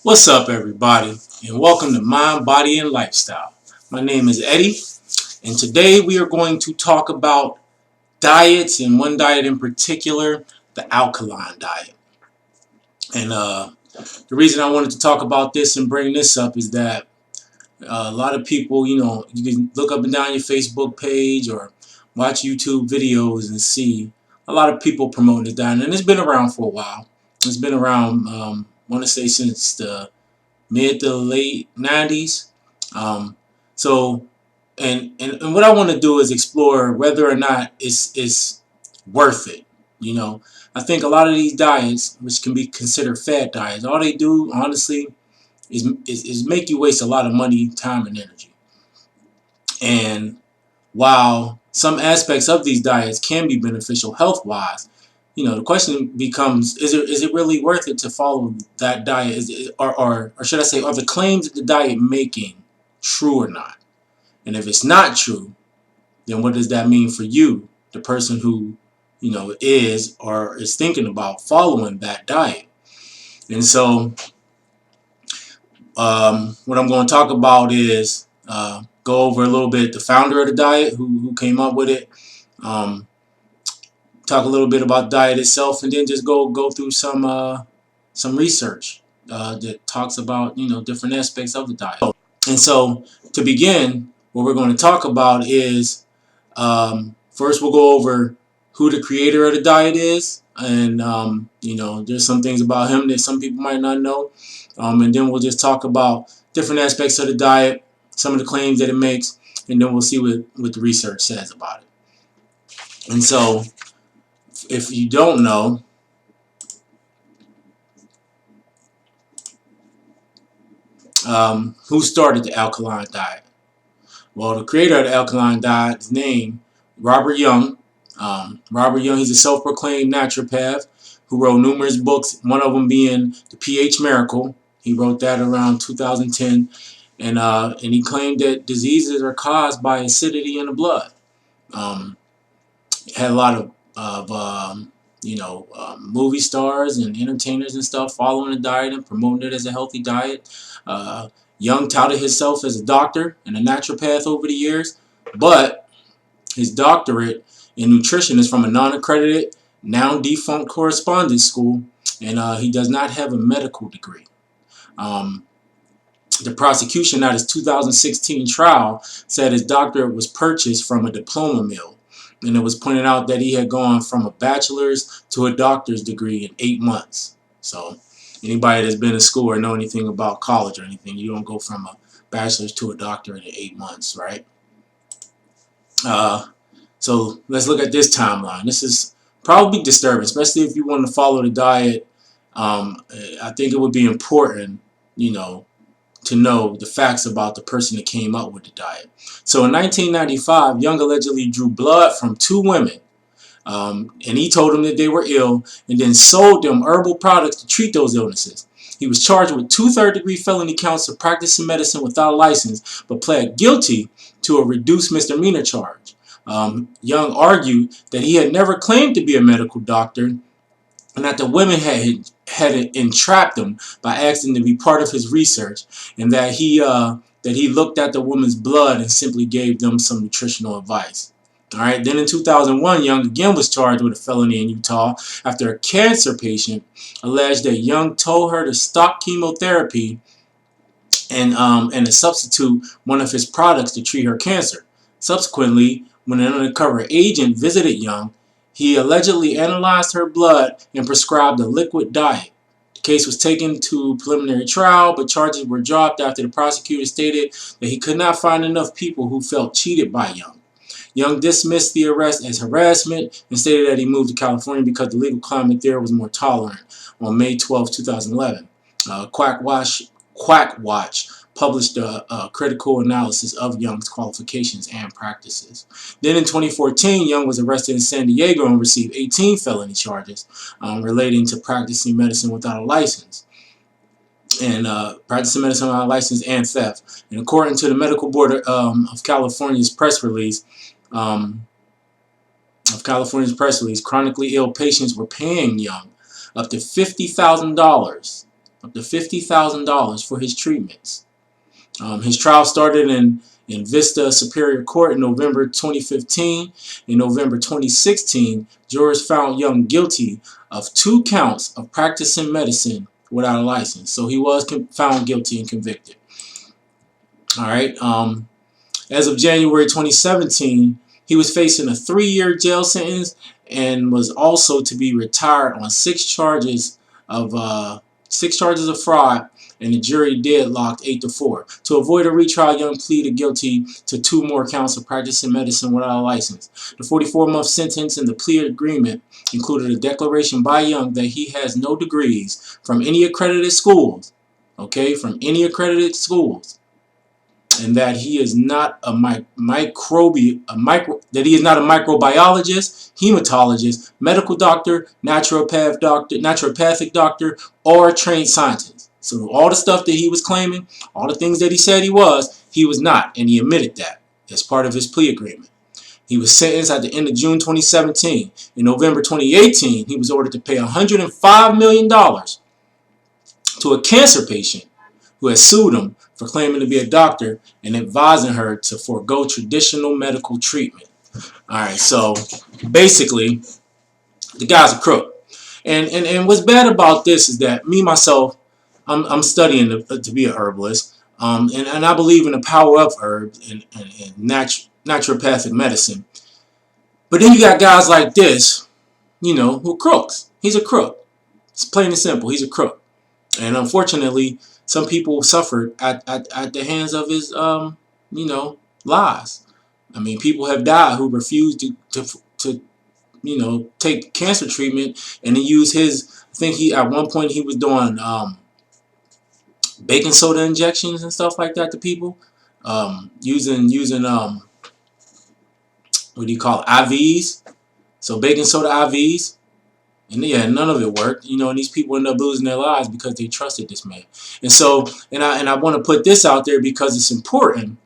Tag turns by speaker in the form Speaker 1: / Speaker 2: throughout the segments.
Speaker 1: What's up, everybody, and welcome to Mind, Body, and Lifestyle. My name is Eddie, and today we are going to talk about diets, and one diet in particular, the alkaline diet. And the reason I wanted to talk about this and bring this up is that a lot of people, you can look up and down your Facebook page or watch YouTube videos and see a lot of people promoting this diet, and it's been around for a while. It's been around, I want to say, since the mid to late 90s. Um, so, and what I want to do is explore whether or not it's worth it. You know, I think a lot of these diets, which can be considered fad diets, all they do, honestly, is make you waste a lot of money, time, and energy. And while some aspects of these diets can be beneficial health-wise, the question becomes: is it really worth it to follow that diet? Or should I say, are the claims that the diet making true or not? And if it's not true, then what does that mean for you, the person who is or is thinking about following that diet? And so, what I'm going to talk about is go over a little bit the founder of the diet, who came up with it. Talk a little bit about diet itself, and then just go through some research that talks about different aspects of the diet. And so to begin, what we're going to talk about is first we'll go over who the creator of the diet is, and there's some things about him that some people might not know, and then we'll just talk about different aspects of the diet, some of the claims that it makes, and then we'll see what the research says about it. And so, if you don't know, who started the alkaline diet? Well, the creator of the alkaline diet is named Robert Young. Robert Young, he's a self-proclaimed naturopath who wrote numerous books, one of them being The pH Miracle. He wrote that around 2010, and he claimed that diseases are caused by acidity in the blood. Had a lot of movie stars and entertainers and stuff following the diet and promoting it as a healthy diet. Young touted himself as a doctor and a naturopath over the years, but his doctorate in nutrition is from a non-accredited, now defunct correspondence school, and he does not have a medical degree. The prosecution at his 2016 trial said his doctorate was purchased from a diploma mill, and it was pointed out that he had gone from a bachelor's to a doctor's degree in 8 months. So anybody that's been in school or know anything about college or anything, you don't go from a bachelor's to a doctorate in 8 months, right? So let's look at this timeline. This is probably disturbing, especially if you want to follow the diet. I think it would be important, to know the facts about the person that came up with the diet. So in 1995, Young allegedly drew blood from 2 women, and he told them that they were ill and then sold them herbal products to treat those illnesses. He was charged with 2 third-degree felony counts of practicing medicine without a license, but pled guilty to a reduced misdemeanor charge. Young argued that he had never claimed to be a medical doctor, and that the women had entrapped him by asking to be part of his research, and that he looked at the woman's blood and simply gave them some nutritional advice. All right. Then in 2001, Young again was charged with a felony in Utah after a cancer patient alleged that Young told her to stop chemotherapy and to substitute one of his products to treat her cancer. Subsequently, when an undercover agent visited Young, he allegedly analyzed her blood and prescribed a liquid diet. The case was taken to preliminary trial, but charges were dropped after the prosecutor stated that he could not find enough people who felt cheated by Young. Young dismissed the arrest as harassment and stated that he moved to California because the legal climate there was more tolerant. On May 12, 2011, Quack Watch published a critical analysis of Young's qualifications and practices. Then in 2014, Young was arrested in San Diego and received 18 felony charges relating to practicing medicine without a license. And practicing medicine without a license and theft. And according to the Medical Board of California's press release, chronically ill patients were paying Young up to $50,000 up to $50,000 for his treatments. His trial started in Vista Superior Court in November 2015. In November 2016, jurors found Young guilty of 2 counts of practicing medicine without a license. So he was found guilty and convicted. All right. As of January 2017, he was facing a 3-year jail sentence and was also to be retired on 6 charges of fraud, and the jury deadlocked 8-4. To avoid a retrial, Young pleaded guilty to 2 more counts of practicing medicine without a license. The 44-month sentence in the plea agreement included a declaration by Young that he has no degrees from any accredited schools, and that he is not a microbiologist, hematologist, medical doctor, naturopathic doctor, or trained scientist. So all the stuff that he was claiming, all the things that he said he was not, and he admitted that as part of his plea agreement. He was sentenced at the end of June 2017. In November 2018, he was ordered to pay $105 million to a cancer patient who had sued him for claiming to be a doctor and advising her to forego traditional medical treatment. Alright, so basically, the guy's a crook. And what's bad about this is that me, myself, I'm studying to be a herbalist. And I believe in the power of herbs and naturopathic medicine. But then you got guys like this, who are crooks. He's a crook. It's plain and simple. He's a crook. And unfortunately, some people suffered at the hands of his, lies. I mean, people have died who refused to take cancer treatment, and he used his. I think at one point he was doing baking soda injections and stuff like that to people, using what do you call it, IVs? So baking soda IVs. And yeah, none of it worked, and these people end up losing their lives because they trusted this man. And so, and I want to put this out there because it's important,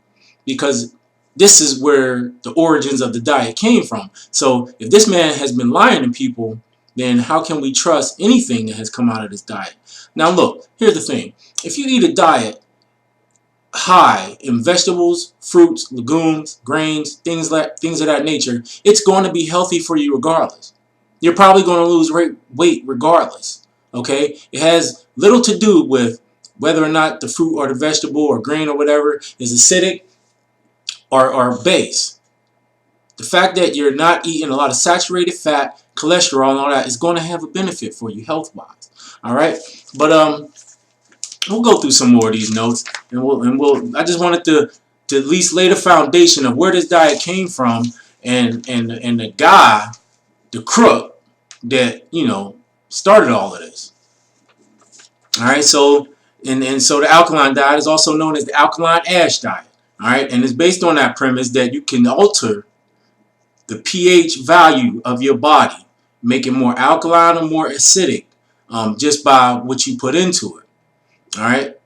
Speaker 1: because this is where the origins of the diet came from. So if this man has been lying to people, then how can we trust anything that has come out of this diet? Now look, here's the thing. If you eat a diet high in vegetables, fruits, legumes, grains, things of that nature, it's going to be healthy for you regardless. You're probably going to lose weight regardless. Okay? It has little to do with whether or not the fruit or the vegetable or grain or whatever is acidic or base. The fact that you're not eating a lot of saturated fat, cholesterol, and all that is going to have a benefit for you health-wise. All right? But we'll go through some more of these notes, and we'll. I just wanted to at least lay the foundation of where this diet came from, and the guy, the crook, that started all of this. All right, so so the alkaline diet is also known as the alkaline ash diet. All right, and it's based on that premise that you can alter the pH value of your body, make it more alkaline or more acidic, just by what you put into it. All right.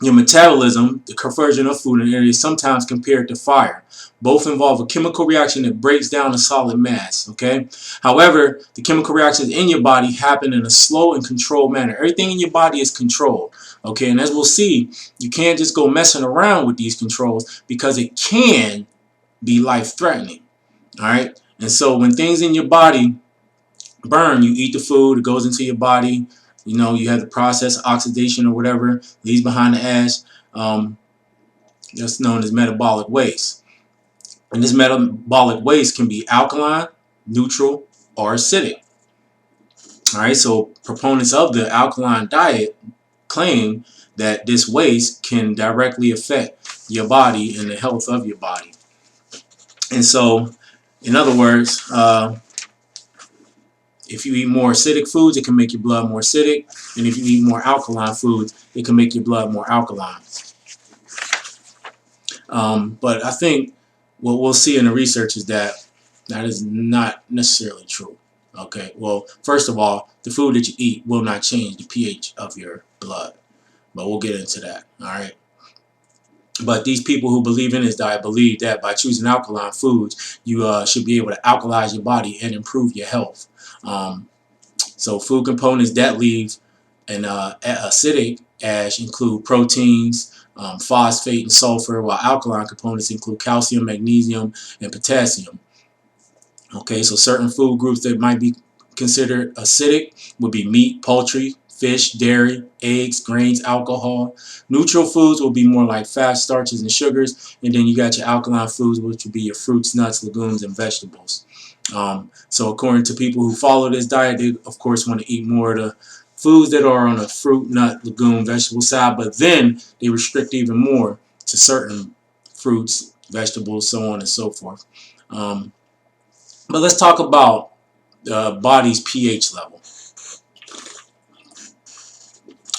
Speaker 1: Your metabolism, the conversion of food and energy, is sometimes compared to fire. Both involve a chemical reaction that breaks down a solid mass. Okay. However, the chemical reactions in your body happen in a slow and controlled manner. Everything in your body is controlled. Okay. And as we'll see, you can't just go messing around with these controls because it can be life-threatening. All right. And so when things in your body burn, you eat the food, it goes into your body. You have the process of oxidation or whatever, leaves behind the ash. That's known as metabolic waste. And this metabolic waste can be alkaline, neutral, or acidic. All right, so proponents of the alkaline diet claim that this waste can directly affect your body and the health of your body. And so, in other words, if you eat more acidic foods, it can make your blood more acidic. And if you eat more alkaline foods, it can make your blood more alkaline. But I think what we'll see in the research is that is not necessarily true. Okay, well, first of all, the food that you eat will not change the pH of your blood. But we'll get into that, all right? But these people who believe in this diet believe that by choosing alkaline foods, you should be able to alkalize your body and improve your health. So food components that leave And acidic ash include proteins, phosphate, and sulfur, while alkaline components include calcium, magnesium, and potassium. Okay, so certain food groups that might be considered acidic would be meat, poultry, fish, dairy, eggs, grains, alcohol. Neutral foods will be more like fats, starches, and sugars. And then you got your alkaline foods, which would be your fruits, nuts, legumes, and vegetables. So according to people who follow this diet, they of course want to eat more of the foods that are on the fruit, nut, legume, vegetable side, but then they restrict even more to certain fruits, vegetables, so on and so forth. Um, but let's talk about the body's pH level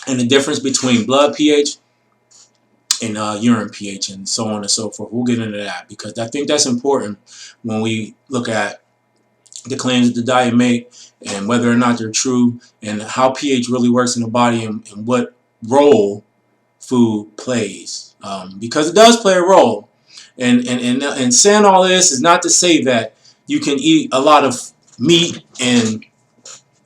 Speaker 1: and the difference between blood pH and urine pH and so on and so forth. We'll get into that because I think that's important when we look at the claims that the diet make and whether or not they're true and how pH really works in the body and what role food plays. Because it does play a role. And saying all this is not to say that you can eat a lot of meat and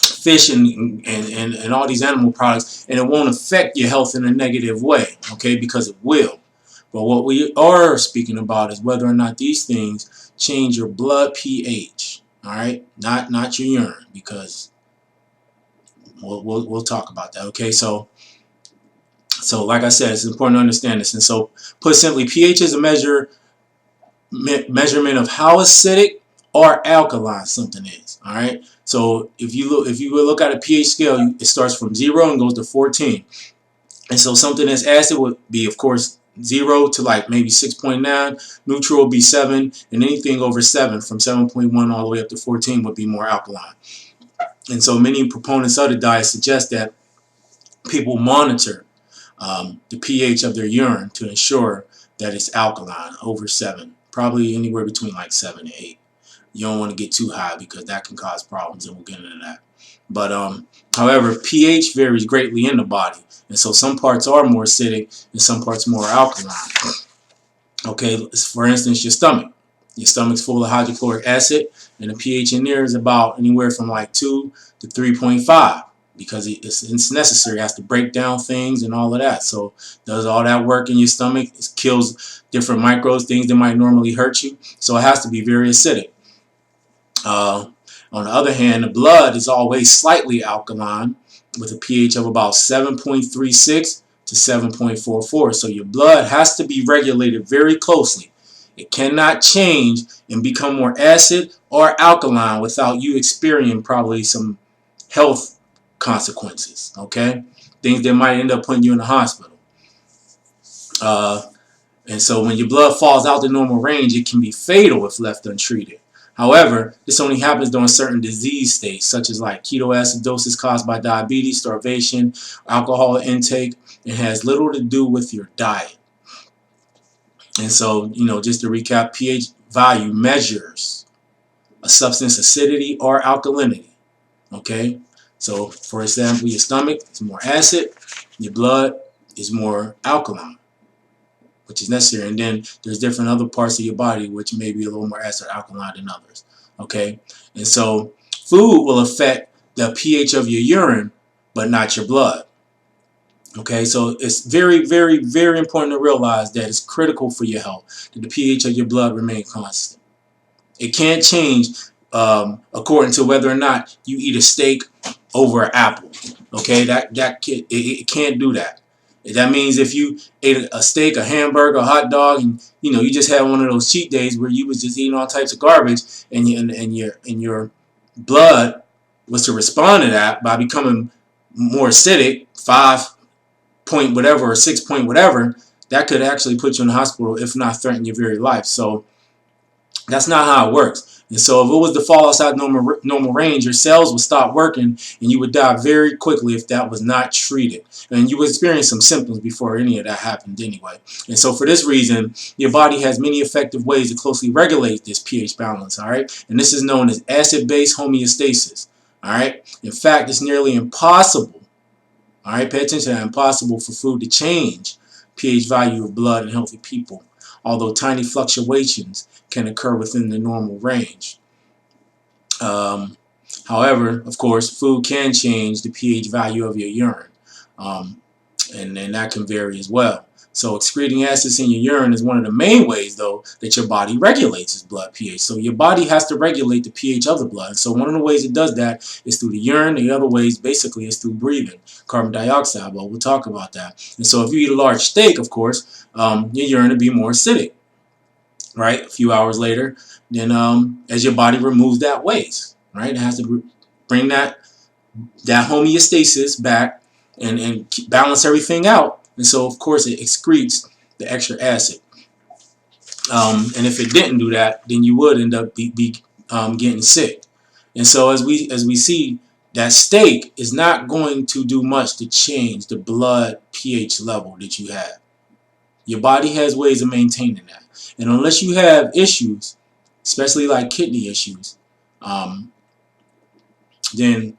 Speaker 1: fish and all these animal products and it won't affect your health in a negative way, okay, because it will. But what we are speaking about is whether or not these things change your blood pH, all right, not your urine, because we'll talk about that, okay. So like I said, it's important to understand this. And so put simply, pH is a measurement of how acidic or alkaline something is. All right. So if you look at a pH scale, it starts from 0 and goes to 14. And so something that's acid would be, of course, 0 to like maybe 6.9. Neutral would be 7, and anything over 7, from 7.1 all the way up to 14, would be more alkaline. And so many proponents of the diet suggest that people monitor the pH of their urine to ensure that it's alkaline over 7, probably anywhere between like 7 and 8. You don't want to get too high because that can cause problems, and we'll get into that. But however, pH varies greatly in the body, and so some parts are more acidic and some parts more alkaline. Okay, for instance, your stomach. Your stomach's full of hydrochloric acid, and the pH in there is about anywhere from like 2 to 3.5 because it's necessary. It has to break down things and all of that. So does all that work in your stomach. It kills different microbes, things that might normally hurt you. So it has to be very acidic. On the other hand, the blood is always slightly alkaline with a pH of about 7.36 to 7.44. So your blood has to be regulated very closely. It cannot change and become more acid or alkaline without you experiencing probably some health consequences, okay? Things that might end up putting you in the hospital. And so when your blood falls out the normal range, it can be fatal if left untreated. However, this only happens during certain disease states, such as like ketoacidosis caused by diabetes, starvation, alcohol intake, and has little to do with your diet. And so, just to recap, pH value measures a substance acidity or alkalinity. Okay? So, for example, your stomach is more acid, your blood is more alkaline, which is necessary. And then there's different other parts of your body which may be a little more acid or alkaline than others. Okay? And so food will affect the pH of your urine, but not your blood. Okay, so it's very, very, very important to realize that it's critical for your health that the pH of your blood remain constant. It can't change according to whether or not you eat a steak over an apple. Okay, it can't do that. That means if you ate a steak, a hamburger, a hot dog, and you just had one of those cheat days where you was just eating all types of garbage, and your blood was to respond to that by becoming more acidic, 5 point whatever or 6 point whatever, that could actually put you in the hospital, if not threaten your very life. So that's not how it works. And so if it was to fall outside normal range, your cells would stop working and you would die very quickly if that was not treated. And you would experience some symptoms before any of that happened anyway. And so for this reason, your body has many effective ways to closely regulate this pH balance, all right? And this is known as acid-base homeostasis, all right? In fact, it's nearly impossible, all right, pay attention to that, impossible for food to change pH value of blood in healthy people, although tiny fluctuations can occur within the normal range. However, of course, food can change the pH value of your urine. And then that can vary as well. So excreting acids in your urine is one of the main ways, though, that your body regulates its blood pH. So your body has to regulate the pH of the blood. So one of the ways it does that is through the urine. The other ways, basically, is through breathing carbon dioxide. But we'll talk about that. And so if you eat a large steak, of course, your urine will be more acidic, right? A few hours later, then as your body removes that waste, right? It has to bring that homeostasis back and balance everything out. And so, of course, it excretes the extra acid. And if it didn't do that, then you would end up getting sick. And so, as we see, that steak is not going to do much to change the blood pH level that you have. Your body has ways of maintaining that. And unless you have issues, especially like kidney issues, then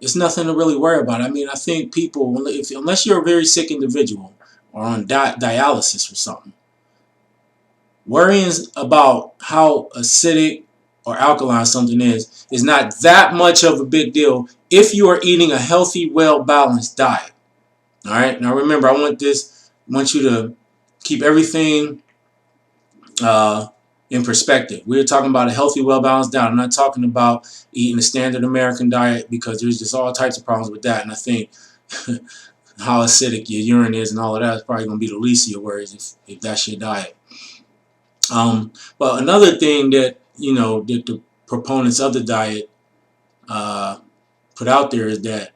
Speaker 1: it's nothing to really worry about. I mean, I think people, unless you're a very sick individual or on dialysis or something, worrying about how acidic or alkaline something is not that much of a big deal if you are eating a healthy, well-balanced diet. All right. Now remember, I want you to keep everything in perspective. We're talking about a healthy, well-balanced diet. I'm not talking about eating a standard American diet, because there's just all types of problems with that. And I think how acidic your urine is and all of that is probably going to be the least of your worries if that's your diet. But another thing that that the proponents of the diet put out there is that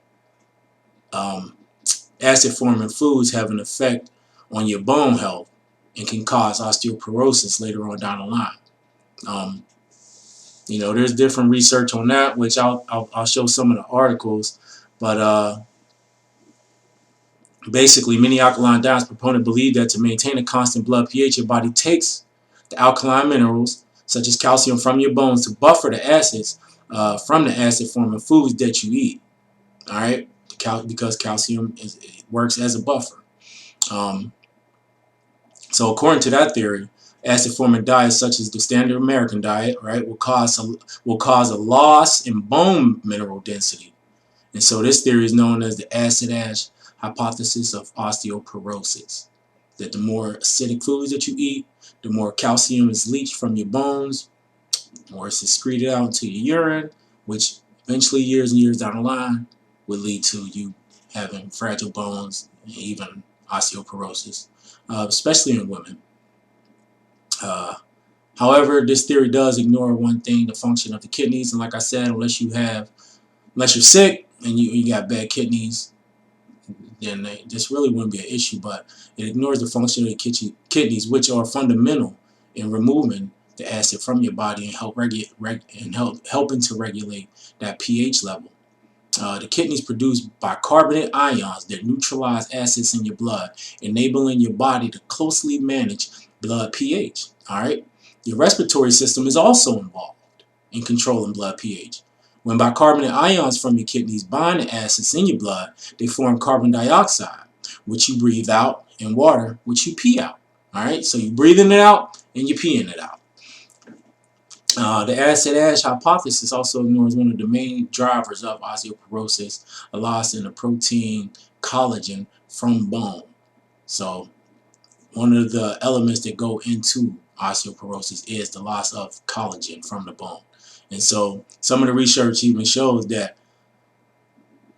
Speaker 1: acid-forming foods have an effect on your bone health and can cause osteoporosis later on down the line. There's different research on that, which I'll show some of the articles, but basically, many alkaline diets proponents believe that to maintain a constant blood pH, your body takes the alkaline minerals, such as calcium, from your bones to buffer the acids from the acid-forming foods that you eat. All right, because calcium works as a buffer. So according to that theory, acid-forming diets such as the standard American diet, right, will cause a loss in bone mineral density. And so this theory is known as the acid-ash hypothesis of osteoporosis. That the more acidic foods that you eat, the more calcium is leached from your bones, or it's excreted out into your urine, which eventually, years and years down the line, would lead to you having fragile bones and even osteoporosis, especially in women. However, this theory does ignore one thing: the function of the kidneys. And like I said, unless you're sick and you got bad kidneys, then this really wouldn't be an issue. But it ignores the function of the kidneys, which are fundamental in removing the acid from your body and helping to regulate that pH level. The kidneys produce bicarbonate ions that neutralize acids in your blood, enabling your body to closely manage blood pH. All right. Your respiratory system is also involved in controlling blood pH. When bicarbonate ions from your kidneys bind to acids in your blood, they form carbon dioxide, which you breathe out, and water, which you pee out. All right. So you're breathing it out and you're peeing it out. The acid-ash hypothesis also ignores one of the main drivers of osteoporosis: a loss in the protein collagen from bone. So one of the elements that go into osteoporosis is the loss of collagen from the bone. And so some of the research even shows that,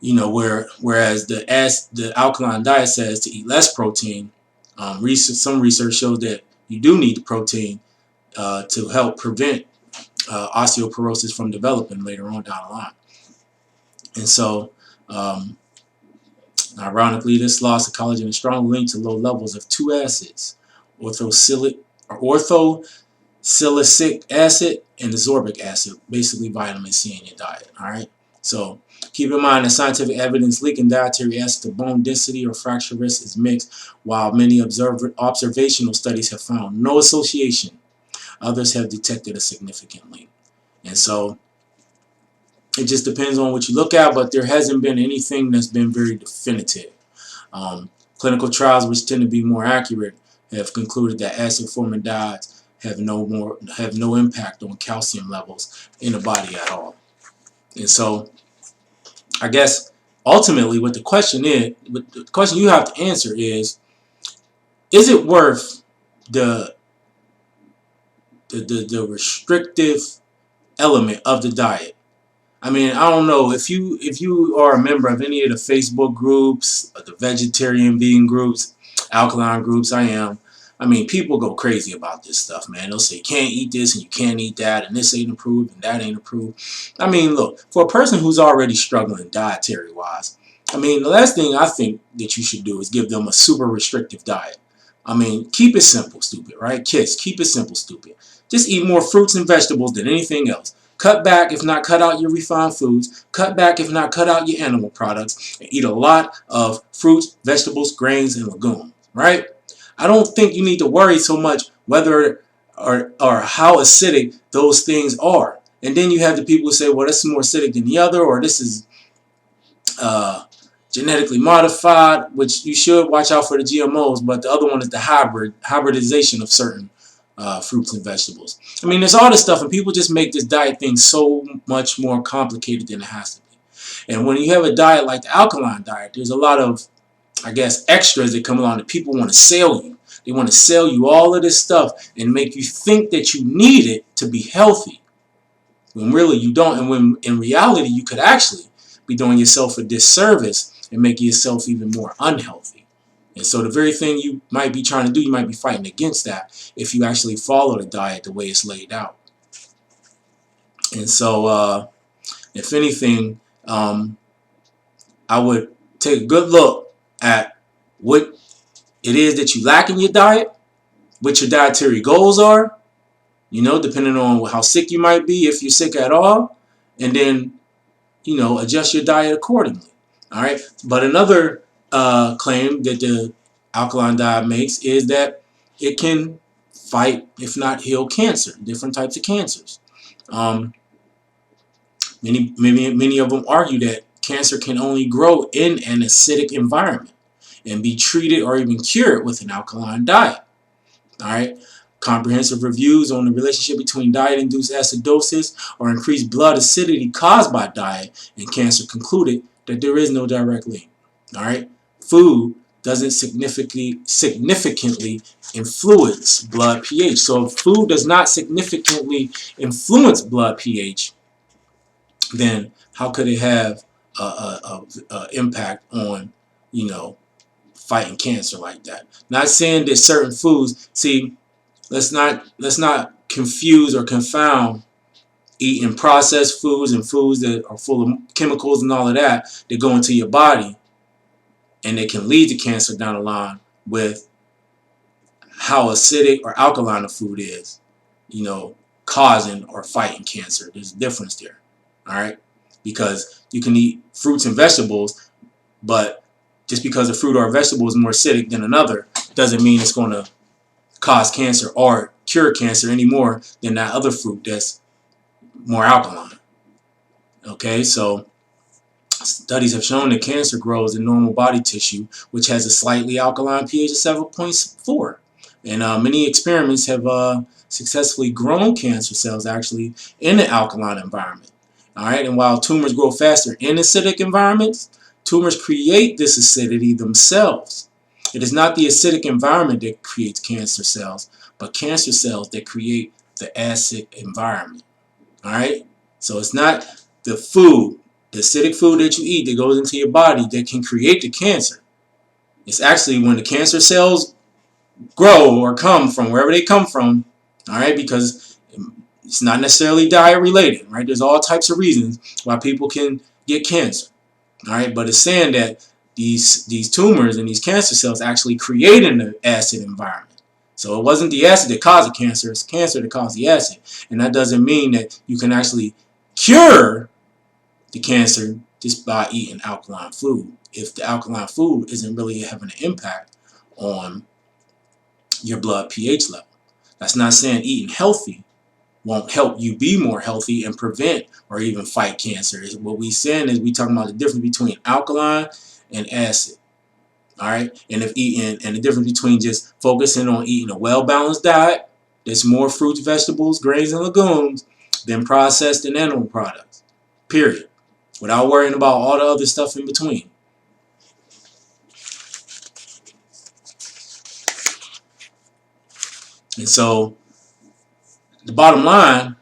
Speaker 1: whereas the alkaline diet says to eat less protein, some research shows that you do need the protein to help prevent osteoporosis from developing later on down the line. And so, ironically, this loss of collagen is strongly linked to low levels of two acids: orthosilicic acid and ascorbic acid, basically vitamin C in your diet. All right. So keep in mind that scientific evidence linking dietary acid to bone density or fracture risk is mixed. While many observational studies have found no association, others have detected a significant link. And so it just depends on what you look at, but there hasn't been anything that's been very definitive. Clinical trials, which tend to be more accurate, have concluded that acid-forming diets have no impact on calcium levels in the body at all. And so, I guess ultimately, what the question you have to answer is it worth the the restrictive element of the diet? I mean, I don't know if you are a member of any of the Facebook groups, the vegetarian, vegan groups, alkaline groups. I am. I mean, people go crazy about this stuff, man. They'll say you can't eat this and you can't eat that, and this ain't approved and that ain't approved. I mean, look, for a person who's already struggling dietary wise, I mean, the last thing I think that you should do is give them a super restrictive diet. I mean, keep it simple, stupid, right? Kids, keep it simple, stupid. Just eat more fruits and vegetables than anything else. Cut back, if not cut out your refined foods. Cut back, if not cut out your animal products. And eat a lot of fruits, vegetables, grains, and legumes, right? I don't think you need to worry so much whether or how acidic those things are. And then you have the people who say, well, this is more acidic than the other, or this is genetically modified, which you should watch out for the GMOs, but the other one is the hybridization of certain fruits and vegetables. I mean, there's all this stuff, and people just make this diet thing so much more complicated than it has to be. And when you have a diet like the alkaline diet, there's a lot of, I guess, extras that come along that people want to sell you. They want to sell you all of this stuff and make you think that you need it to be healthy, when really you don't. And when in reality, you could actually be doing yourself a disservice and making yourself even more unhealthy. And so the very thing you might be trying to do, you might be fighting against that if you actually follow the diet the way it's laid out. And so, if anything, I would take a good look at what it is that you lack in your diet, what your dietary goals are, you know, depending on how sick you might be, if you're sick at all, and then, you know, adjust your diet accordingly. All right. But another claim that the alkaline diet makes is that it can fight, if not heal, cancer, different types of cancers. Many of them argue that cancer can only grow in an acidic environment and be treated or even cured with an alkaline diet. All right. Comprehensive reviews on the relationship between diet-induced acidosis or increased blood acidity caused by diet and cancer concluded that there is no direct link. All right. Food doesn't significantly influence blood pH. So if food does not significantly influence blood pH, then how could it have a impact on, you know, fighting cancer like that? Not saying that certain foods, see, let's not confuse or confound eating processed foods and foods that are full of chemicals and all of that go into your body and they can lead to cancer down the line with how acidic or alkaline a food is, you know, causing or fighting cancer. There's a difference there. All right? Because you can eat fruits and vegetables, but just because a fruit or a vegetable is more acidic than another doesn't mean it's going to cause cancer or cure cancer any more than that other fruit that's more alkaline. Okay, so studies have shown that cancer grows in normal body tissue, which has a slightly alkaline pH of 7.4. And many experiments have successfully grown cancer cells actually in an alkaline environment. All right, and while tumors grow faster in acidic environments, tumors create this acidity themselves. It is not the acidic environment that creates cancer cells, but cancer cells that create the acid environment. All right, so it's not the food, the acidic food that you eat that goes into your body that can create the cancer. It's actually when the cancer cells grow or come from wherever they come from, all right, because it's not necessarily diet related, right? There's all types of reasons why people can get cancer, all right, but it's saying that these tumors and these cancer cells actually create an acid environment. So it wasn't the acid that caused the cancer, it's cancer that caused the acid. And that doesn't mean that you can actually cure the cancer just by eating alkaline food if the alkaline food isn't really having an impact on your blood pH level. That's not saying eating healthy won't help you be more healthy and prevent or even fight cancer. What we saying is we talking about the difference between alkaline and acid. All right, and the difference between just focusing on eating a well-balanced diet that's more fruits, vegetables, grains, and legumes than processed and animal products. Period. without worrying about all the other stuff in between. And so the bottom line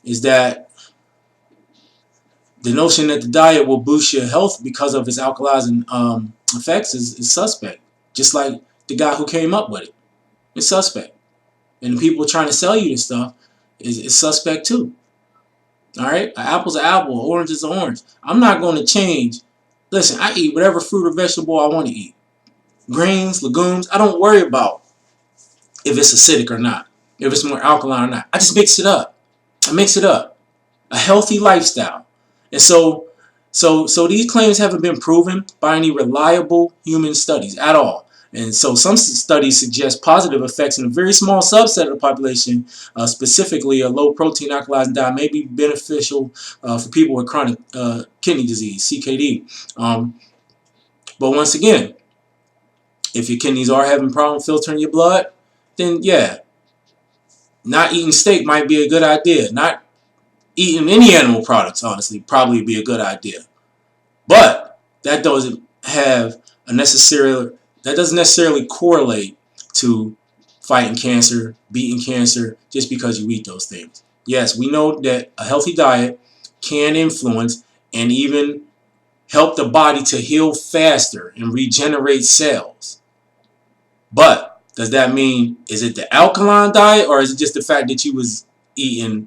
Speaker 1: is that the notion that the diet will boost your health because of its alkalizing effects is suspect. Just like the guy who came up with it. It's suspect. And the people trying to sell you this stuff is suspect too. Alright? An apple's an apple, an orange is an orange. I'm not going to change. Listen, I eat whatever fruit or vegetable I want to eat. Grains, legumes, I don't worry about if it's acidic or not. If it's more alkaline or not. I just mix it up. I mix it up. A healthy lifestyle. And so these claims haven't been proven by any reliable human studies at all. And so some studies suggest positive effects in a very small subset of the population, specifically a low-protein alkalizing diet may be beneficial for people with chronic kidney disease, CKD. But once again, if your kidneys are having problems filtering your blood, then yeah, not eating steak might be a good idea. Not eating any animal products, honestly, probably be a good idea. But that doesn't have a that doesn't necessarily correlate to fighting cancer, beating cancer, just because you eat those things. Yes, we know that a healthy diet can influence and even help the body to heal faster and regenerate cells. But does that mean, is it the alkaline diet, or is it just the fact that you was eating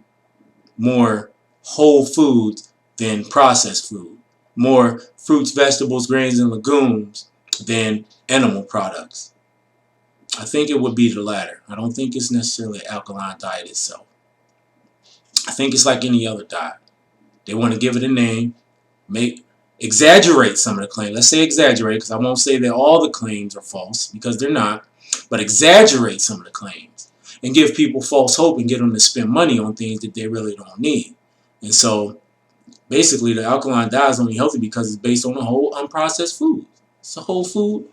Speaker 1: more whole foods than processed food? More fruits, vegetables, grains, and legumes than animal products? I think it would be the latter. I don't think it's necessarily an alkaline diet itself. I think it's like any other diet. They want to give it a name, exaggerate some of the claims. Let's say exaggerate, because I won't say that all the claims are false, because they're not. But exaggerate some of the claims and give people false hope and get them to spend money on things that they really don't need. And so basically the alkaline diet is only healthy because it's based on a whole unprocessed food. It's a whole food,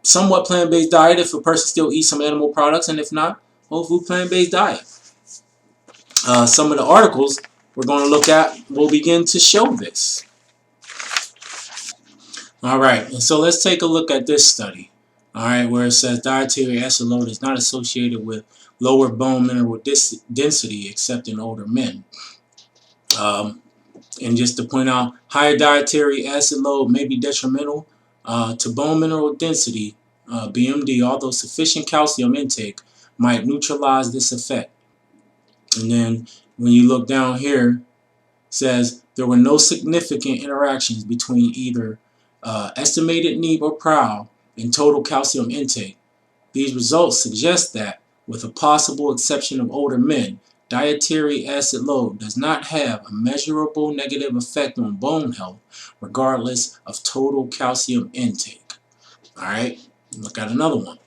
Speaker 1: somewhat plant-based diet if a person still eats some animal products, and if not, whole food plant-based diet. Some of the articles we're going to look at will begin to show this. Alright, and so let's take a look at this study. Alright, where it says dietary acid load is not associated with lower bone mineral density except in older men. And just to point out, higher dietary acid load may be detrimental to bone mineral density, BMD, although sufficient calcium intake might neutralize this effect. And then when you look down here, it says there were no significant interactions between either estimated need or prowl and total calcium intake. These results suggest that, with a possible exception of older men, dietary acid load does not have a measurable negative effect on bone health, regardless of total calcium intake. Alright, look at another one.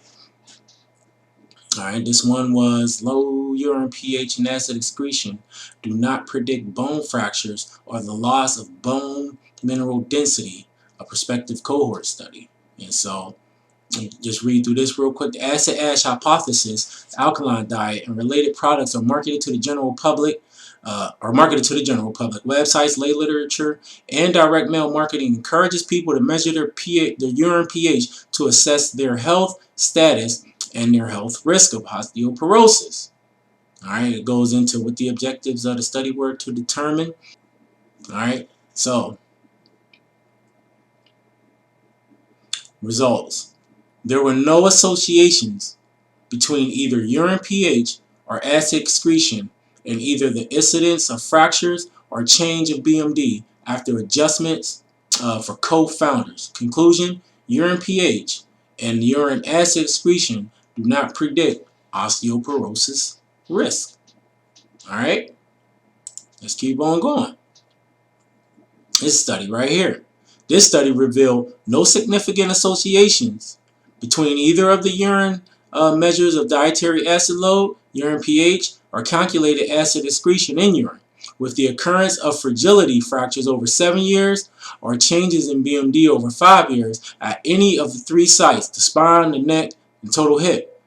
Speaker 1: Alright, this one was low urine pH and acid excretion do not predict bone fractures or the loss of bone mineral density, a prospective cohort study. And so, just read through this real quick. The acid ash hypothesis, the alkaline diet, and related products are marketed to the general public. Websites, lay literature, and direct mail marketing encourages people to measure their urine pH to assess their health status and their health risk of osteoporosis. Alright, it goes into what the objectives of the study were to determine. Alright, so results. There were no associations between either urine pH or acid excretion and either the incidence of fractures or change of BMD after adjustments for co-founders. Conclusion, urine pH and urine acid excretion do not predict osteoporosis risk. Alright, let's keep on going. This study right here. This study revealed no significant associations between either of the urine measures of dietary acid load, urine pH, or calculated acid excretion in urine, with the occurrence of fragility fractures over 7 years or changes in BMD over 5 years at any of the 3 sites, the spine, the neck, and total hip.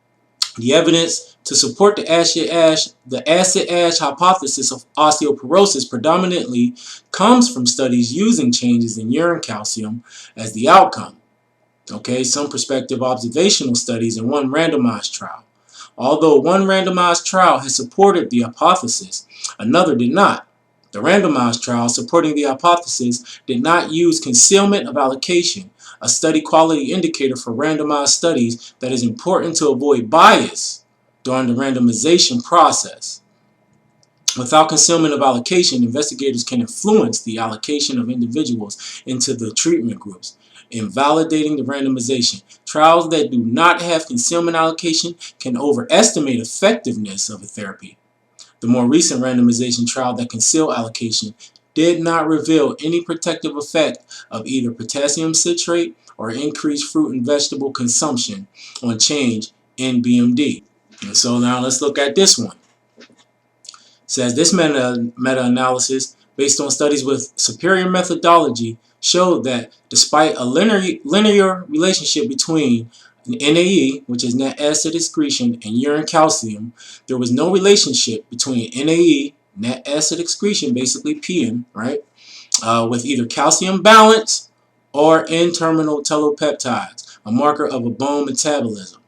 Speaker 1: The evidence To support the acid-ash hypothesis of osteoporosis predominantly comes from studies using changes in urine calcium as the outcome. Okay, some prospective observational studies and one randomized trial. Although one randomized trial has supported the hypothesis, another did not. The randomized trial supporting the hypothesis did not use concealment of allocation, a study quality indicator for randomized studies that is important to avoid bias during the randomization process. Without concealment of allocation, investigators can influence the allocation of individuals into the treatment groups, invalidating the randomization. Trials that do not have concealment allocation can overestimate effectiveness of a therapy. The more recent randomization trial that concealed allocation did not reveal any protective effect of either potassium citrate or increased fruit and vegetable consumption on change in BMD. And so now let's look at this one. Says this meta-analysis, based on studies with superior methodology, showed that despite a linear relationship between NAE, which is net acid excretion, and urine calcium, there was no relationship between NAE, net acid excretion, basically PN, right, with either calcium balance or N-terminal telepeptides, a marker of a bone metabolism.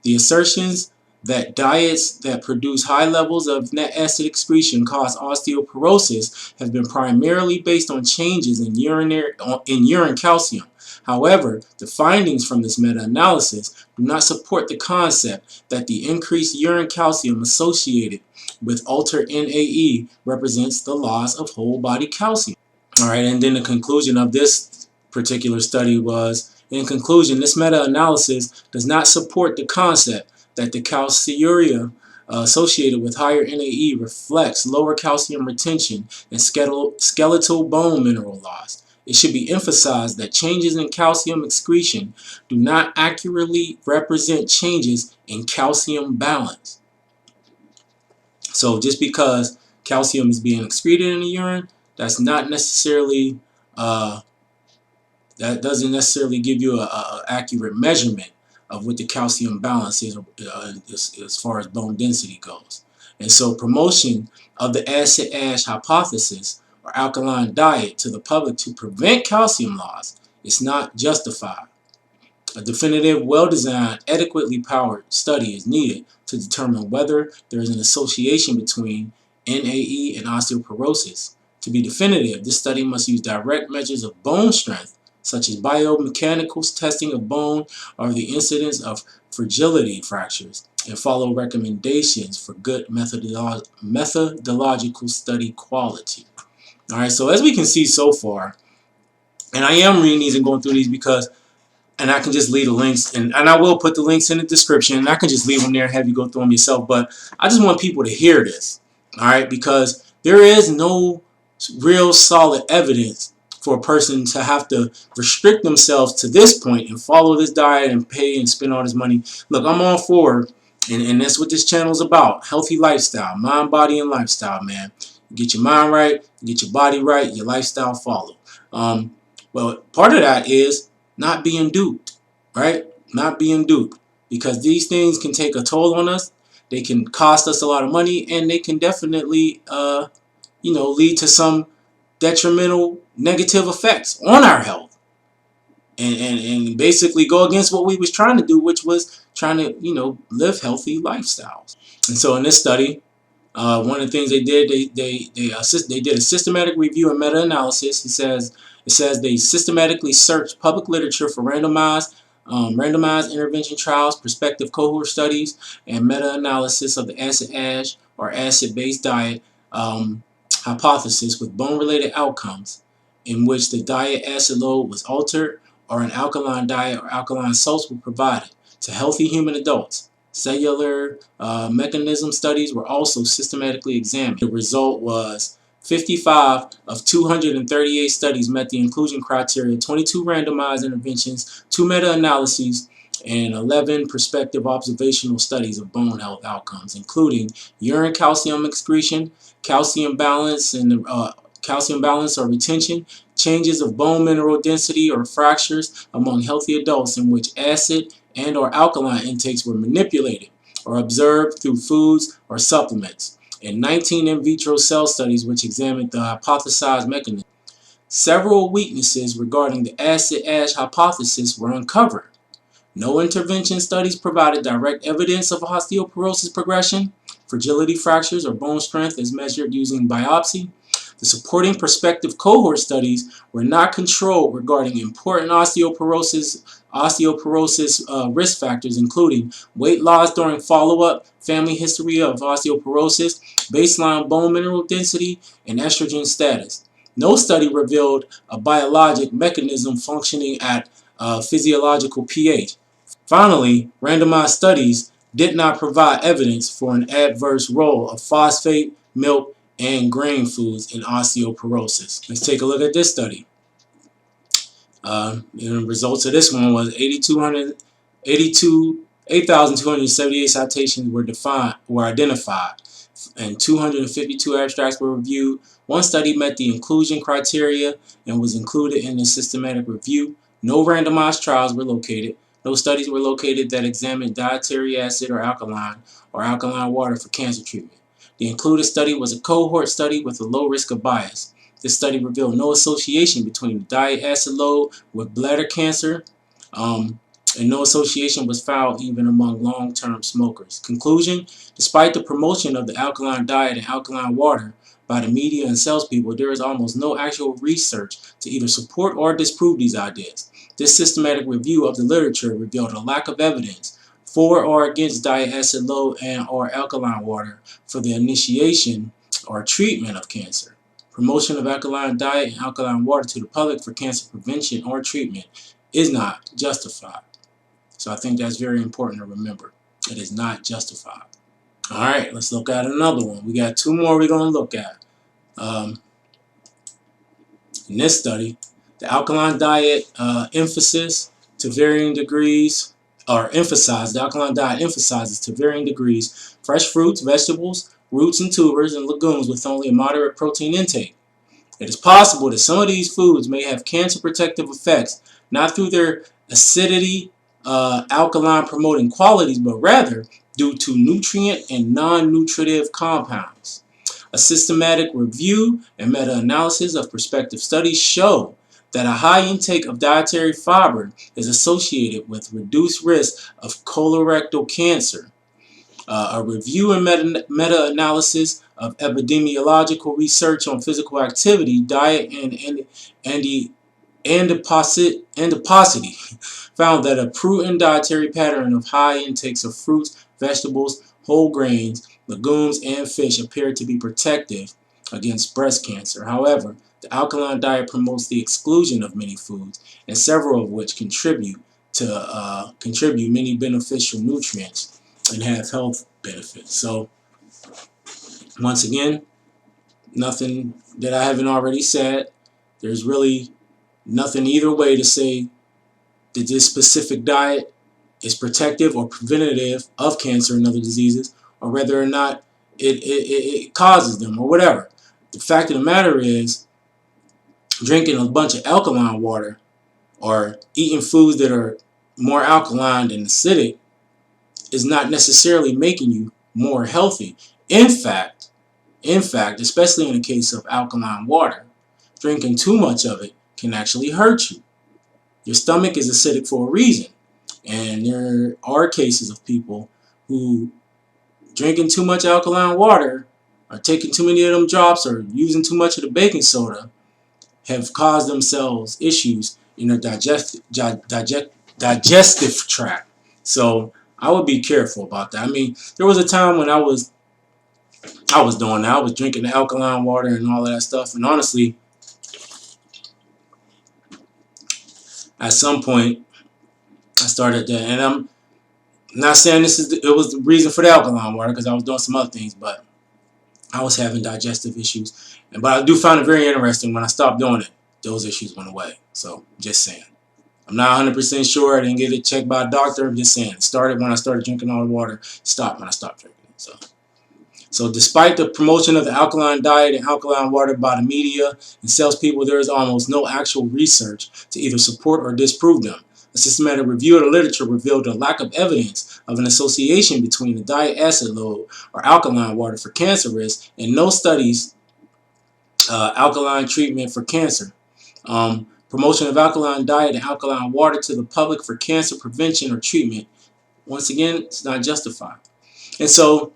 Speaker 1: The assertions that diets that produce high levels of net acid excretion cause osteoporosis have been primarily based on changes in urine calcium. However, the findings from this meta-analysis do not support the concept that the increased urine calcium associated with altered NAE represents the loss of whole body calcium. Alright, and then the conclusion of this particular study was, in conclusion, this meta-analysis does not support the concept that the calciuria associated with higher NAE reflects lower calcium retention and skeletal bone mineral loss. It should be emphasized that changes in calcium excretion do not accurately represent changes in calcium balance. So just because calcium is being excreted in the urine, that's not necessarily that doesn't necessarily give you a accurate measurement of what the calcium balance is as far as bone density goes. And so promotion of the acid-ash hypothesis or alkaline diet to the public to prevent calcium loss is not justified. A definitive, well-designed, adequately powered study is needed to determine whether there is an association between NAE and osteoporosis. To be definitive, this study must use direct measures of bone strength, such as biomechanical testing of bone or the incidence of fragility fractures, and follow recommendations for good methodological study quality. Alright, so as we can see so far, and I am reading these and going through these because and I can just leave the links, and I will put the links in the description, and I can just leave them there and have you go through them yourself, but I just want people to hear this, alright, because there is no real solid evidence for a person to have to restrict themselves to this point and follow this diet and pay and spend all this money. Look, I'm all for, and that's what this channel is about, healthy lifestyle, mind, body, and lifestyle, man. Get your mind right, get your body right, your lifestyle follow. Well, part of that is not being duped, right? Not being duped, because these things can take a toll on us. They can cost us a lot of money, and they can definitely, lead to some detrimental negative effects on our health, and basically go against what we was trying to do, which was trying to, live healthy lifestyles. And so in this study, one of the things they did, they did a systematic review and meta-analysis. It says they systematically searched public literature for randomized intervention trials, prospective cohort studies, and meta-analysis of the acid-ash or acid-based diet hypothesis with bone-related outcomes in which the diet acid load was altered or an alkaline diet or alkaline salts were provided to healthy human adults. Cellular mechanism studies were also systematically examined. The result was 55 of 238 studies met the inclusion criteria, 22 randomized interventions, 2 meta-analyses, and 11 prospective observational studies of bone health outcomes, including urine calcium excretion, calcium balance or retention, changes of bone mineral density or fractures among healthy adults in which acid and or alkaline intakes were manipulated or observed through foods or supplements. In 19 in vitro cell studies which examined the hypothesized mechanism, several weaknesses regarding the acid-ash hypothesis were uncovered. No intervention studies provided direct evidence of osteoporosis progression, fragility fractures, or bone strength as measured using biopsy. The supporting prospective cohort studies were not controlled regarding important osteoporosis risk factors, including weight loss during follow-up, family history of osteoporosis, baseline bone mineral density, and estrogen status. No study revealed a biologic mechanism functioning at physiological pH. Finally, randomized studies did not provide evidence for an adverse role of phosphate, milk, and grain foods in osteoporosis. Let's take a look at this study. The results of this one was 8,278 citations were identified, and 252 abstracts were reviewed. One study met the inclusion criteria and was included in the systematic review. No randomized trials were located. No studies were located that examined dietary acid or alkaline water for cancer treatment. The included study was a cohort study with a low risk of bias. This study revealed no association between the diet acid load with bladder cancer, and no association was found even among long-term smokers. Conclusion: despite the promotion of the alkaline diet and alkaline water by the media and salespeople, there is almost no actual research to either support or disprove these ideas. This systematic review of the literature revealed a lack of evidence for or against diet acid load and or alkaline water for the initiation or treatment of cancer. Promotion of alkaline diet and alkaline water to the public for cancer prevention or treatment is not justified. So I think that's very important to remember. It is not justified. Alright, let's look at another one. We got two more we're going to look at. In this study, the alkaline diet emphasizes to varying degrees fresh fruits, vegetables, roots and tubers, and legumes with only a moderate protein intake. It is possible that some of these foods may have cancer protective effects, not through their acidity, alkaline promoting qualities, but rather due to nutrient and non-nutritive compounds. A systematic review and meta-analysis of prospective studies show that a high intake of dietary fiber is associated with reduced risk of colorectal cancer. A review and meta-analysis of epidemiological research on physical activity, diet, and adiposity found that a prudent dietary pattern of high intakes of fruits, vegetables, whole grains, legumes, and fish appeared to be protective against breast cancer. However, the alkaline diet promotes the exclusion of many foods, and several of which contribute many beneficial nutrients and have health benefits. So, once again, nothing that I haven't already said. There's really nothing either way to say that this specific diet is protective or preventative of cancer and other diseases, or whether or not it causes them, or whatever. The fact of the matter is, drinking a bunch of alkaline water or eating foods that are more alkaline than acidic is not necessarily making you more healthy. In fact, especially in the case of alkaline water, drinking too much of it can actually hurt you. Your stomach is acidic for a reason. And there are cases of people who drinking too much alkaline water or taking too many of them drops or using too much of the baking soda have caused themselves issues in their digestive tract. So I would be careful about that. I mean, there was a time when I was doing that. I was drinking the alkaline water and all of that stuff. And honestly, at some point, I started that. And I'm not saying it was the reason for the alkaline water, because I was doing some other things, but I was having digestive issues. But I do find it very interesting when I stopped doing it, those issues went away. So just saying. I'm not 100% sure. I didn't get it checked by a doctor. I'm just saying. It started when I started drinking all the water. Stopped when I stopped drinking it. So despite the promotion of the alkaline diet and alkaline water by the media and salespeople, there is almost no actual research to either support or disprove them. A systematic review of the literature revealed a lack of evidence of an association between the diet acid load or alkaline water for cancer risk, and no studies alkaline treatment for cancer. Promotion of alkaline diet and alkaline water to the public for cancer prevention or treatment, once again, it's not justified. And so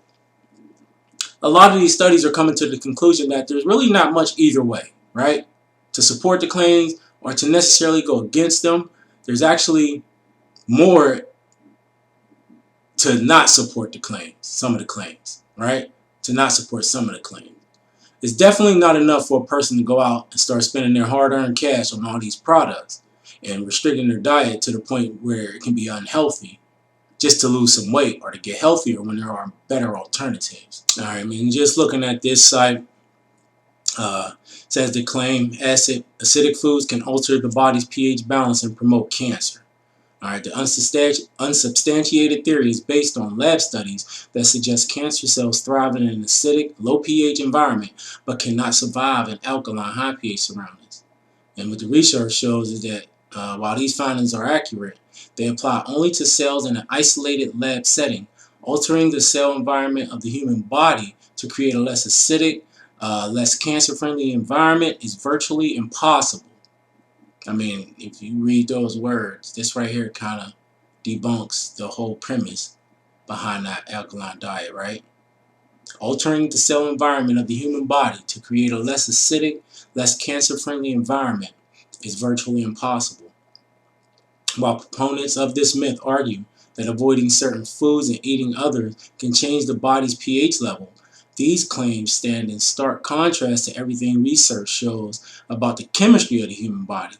Speaker 1: a lot of these studies are coming to the conclusion that there's really not much either way, right? To support the claims or to necessarily go against them. There's actually more to not support the claims, some of the claims, right? To not support some of the claims. It's definitely not enough for a person to go out and start spending their hard-earned cash on all these products and restricting their diet to the point where it can be unhealthy just to lose some weight or to get healthier when there are better alternatives. All right, I mean, just looking at this site, says the claim acidic foods can alter the body's pH balance and promote cancer. All right, the unsubstantiated theory is based on lab studies that suggest cancer cells thrive in an acidic, low pH environment but cannot survive in alkaline, high pH surroundings. And what the research shows is that while these findings are accurate, they apply only to cells in an isolated lab setting. Altering the cell environment of the human body to create a less acidic, less cancer-friendly environment is virtually impossible. I mean, if you read those words, this right here kind of debunks the whole premise behind that alkaline diet, right? Altering the cell environment of the human body to create a less acidic, less cancer-friendly environment is virtually impossible. While proponents of this myth argue that avoiding certain foods and eating others can change the body's pH level, these claims stand in stark contrast to everything research shows about the chemistry of the human body.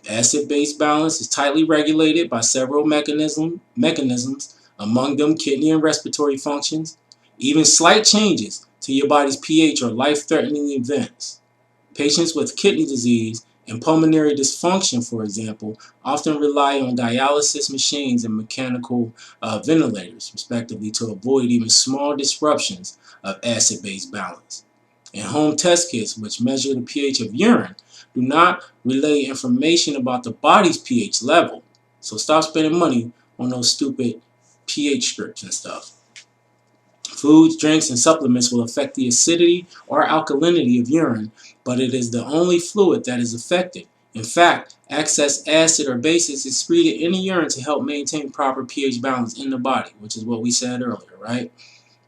Speaker 1: Acid-base balance is tightly regulated by several mechanisms, among them kidney and respiratory functions. Even slight changes to your body's pH are life-threatening events. Patients with kidney disease and pulmonary dysfunction, for example, often rely on dialysis machines and mechanical ventilators, respectively, to avoid even small disruptions of acid-base balance. And home test kits, which measure the pH of urine, do not relay information about the body's pH level. So stop spending money on those stupid pH strips and stuff. Foods, drinks, and supplements will affect the acidity or alkalinity of urine, but it is the only fluid that is affected. In fact, excess acid or bases is excreted in the urine to help maintain proper pH balance in the body, which is what we said earlier, right?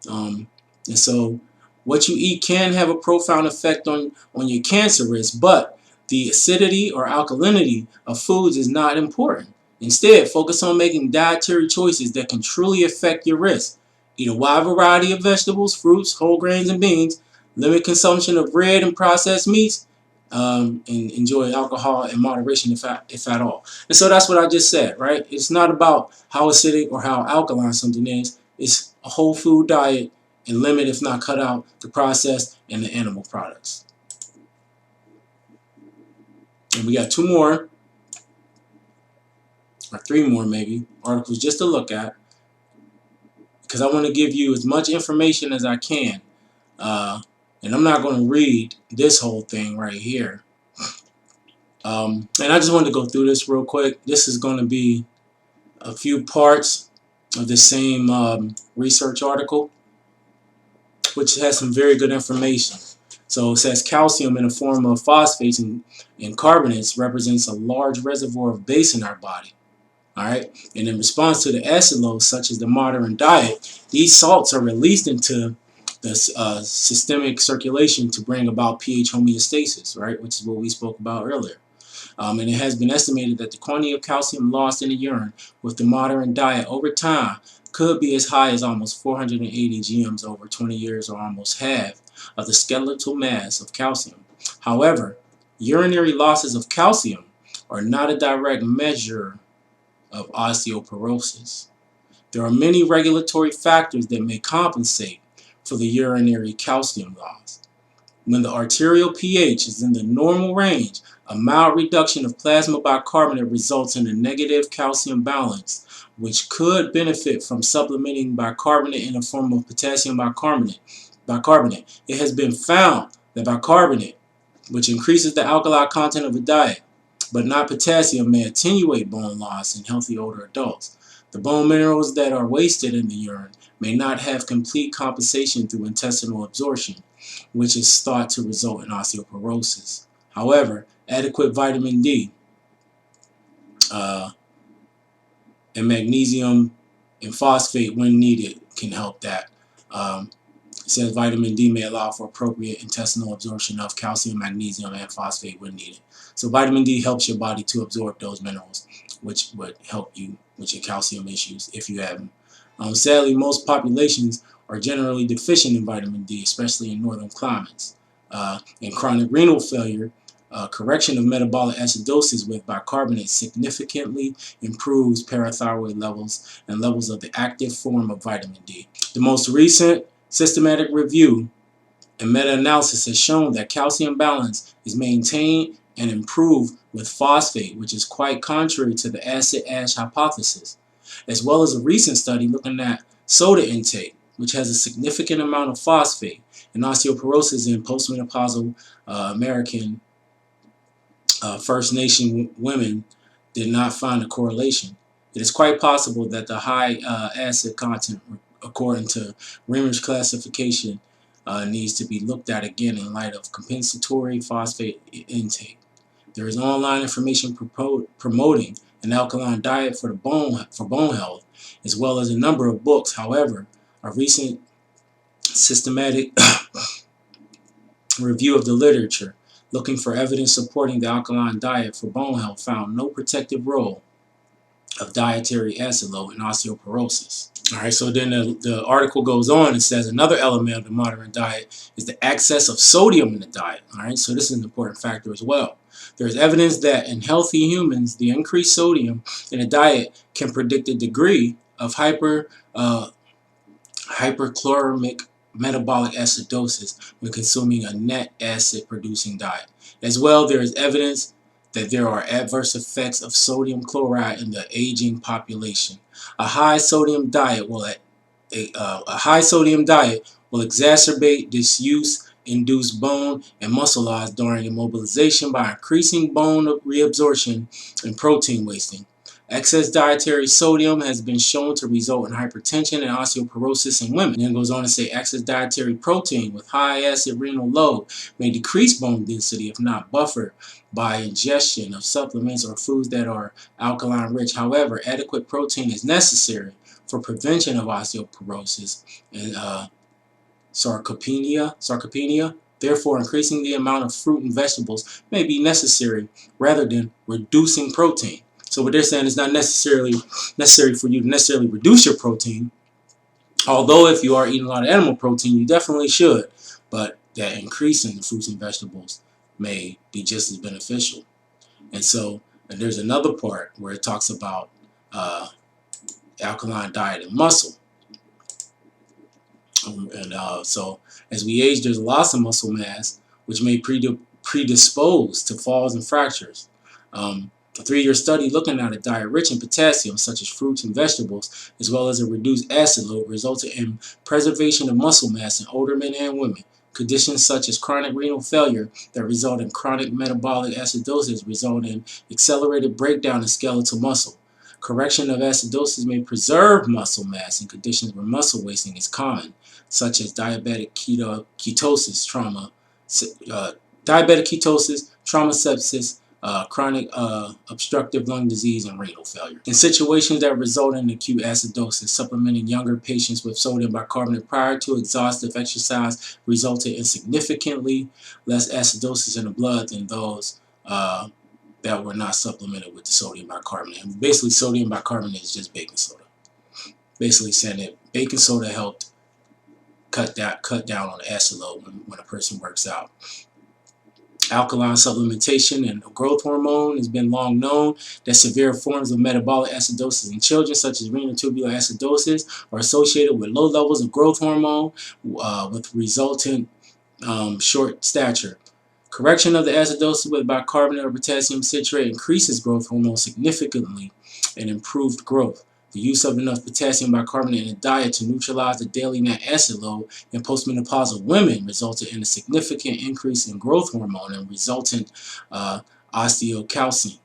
Speaker 1: And so what you eat can have a profound effect on your cancer risk, but the acidity or alkalinity of foods is not important. Instead, focus on making dietary choices that can truly affect your risk. Eat a wide variety of vegetables, fruits, whole grains, and beans. Limit consumption of red and processed meats. And enjoy alcohol in moderation if at all. And so that's what I just said, right? It's not about how acidic or how alkaline something is. It's a whole food diet and limit, if not cut out, the processed and the animal products. And we got 2 more, or 3 more maybe, articles just to look at, because I want to give you as much information as I can. And I'm not going to read this whole thing right here. And I just wanted to go through this real quick. This is going to be a few parts of the same research article, which has some very good information. So it says calcium in the form of phosphates and carbonates represents a large reservoir of base in our body. All right, and in response to the acid loads such as the modern diet, these salts are released into the systemic circulation to bring about pH homeostasis, right, which is what we spoke about earlier. And it has been estimated that the quantity of calcium lost in the urine with the modern diet over time could be as high as almost 480 grams over 20 years, or almost half of the skeletal mass of calcium. However, urinary losses of calcium are not a direct measure of osteoporosis. There are many regulatory factors that may compensate for the urinary calcium loss. When the arterial pH is in the normal range, a mild reduction of plasma bicarbonate results in a negative calcium balance, which could benefit from supplementing bicarbonate in the form of potassium bicarbonate. It has been found that bicarbonate, which increases the alkali content of a diet, but not potassium, may attenuate bone loss in healthy older adults. The bone minerals that are wasted in the urine may not have complete compensation through intestinal absorption, which is thought to result in osteoporosis. However, adequate vitamin D uh, and magnesium and phosphate, when needed, can help that. It says vitamin D may allow for appropriate intestinal absorption of calcium, magnesium, and phosphate when needed. So vitamin D helps your body to absorb those minerals, which would help you with your calcium issues if you have them. Sadly, most populations are generally deficient in vitamin D, especially in northern climates. In chronic renal failure, correction of metabolic acidosis with bicarbonate significantly improves parathyroid levels and levels of the active form of vitamin D. The most recent systematic review and meta-analysis has shown that calcium balance is maintained and improved with phosphate, which is quite contrary to the acid-ash hypothesis, as well as a recent study looking at soda intake, which has a significant amount of phosphate, and osteoporosis in postmenopausal American First Nation women did not find a correlation. It is quite possible that the high acid content, according to Reamer's classification, needs to be looked at again in light of compensatory phosphate intake. There is online information promoting an alkaline diet for bone health, as well as a number of books. However, a recent systematic review of the literature looking for evidence supporting the alkaline diet for bone health found no protective role of dietary acid load in osteoporosis. Alright, so then the article goes on and says another element of the modern diet is the excess of sodium in the diet. Alright, so this is an important factor as well. There is evidence that in healthy humans, the increased sodium in the diet can predict a degree of hyperchloremic metabolic acidosis when consuming a net acid producing diet. As well, there is evidence that there are adverse effects of sodium chloride in the aging population. A high sodium diet will exacerbate disuse, induce bone and muscle loss during immobilization by increasing bone reabsorption and protein wasting. Excess dietary sodium has been shown to result in hypertension and osteoporosis in women. And then it goes on to say excess dietary protein with high acid renal load may decrease bone density if not buffered by ingestion of supplements or foods that are alkaline rich. However, adequate protein is necessary for prevention of osteoporosis and sarcopenia. Therefore, increasing the amount of fruit and vegetables may be necessary rather than reducing protein. So what they're saying is not necessary for you to necessarily reduce your protein. Although if you are eating a lot of animal protein, you definitely should. But that increase in the fruits and vegetables may be just as beneficial. And there's another part where it talks about alkaline diet and muscle. So as we age, there's loss of muscle mass, which may predispose to falls and fractures. A 3-year study looking at a diet rich in potassium, such as fruits and vegetables, as well as a reduced acid load, resulted in preservation of muscle mass in older men and women. Conditions such as chronic renal failure that result in chronic metabolic acidosis result in accelerated breakdown of skeletal muscle. Correction of acidosis may preserve muscle mass in conditions where muscle wasting is common, such as diabetic ketosis, trauma sepsis, chronic obstructive lung disease, and renal failure. In situations that result in acute acidosis, supplementing younger patients with sodium bicarbonate prior to exhaustive exercise resulted in significantly less acidosis in the blood than those that were not supplemented with the sodium bicarbonate. And basically, sodium bicarbonate is just baking soda. Basically saying that baking soda helped cut down on the acid load when a person works out. Alkaline supplementation and growth hormone has been long known that severe forms of metabolic acidosis in children, such as renal tubular acidosis, are associated with low levels of growth hormone with resultant short stature. Correction of the acidosis with bicarbonate or potassium citrate increases growth hormone significantly and improved growth. The use of enough potassium bicarbonate in a diet to neutralize the daily net acid load in postmenopausal women resulted in a significant increase in growth hormone and resultant osteocalcine.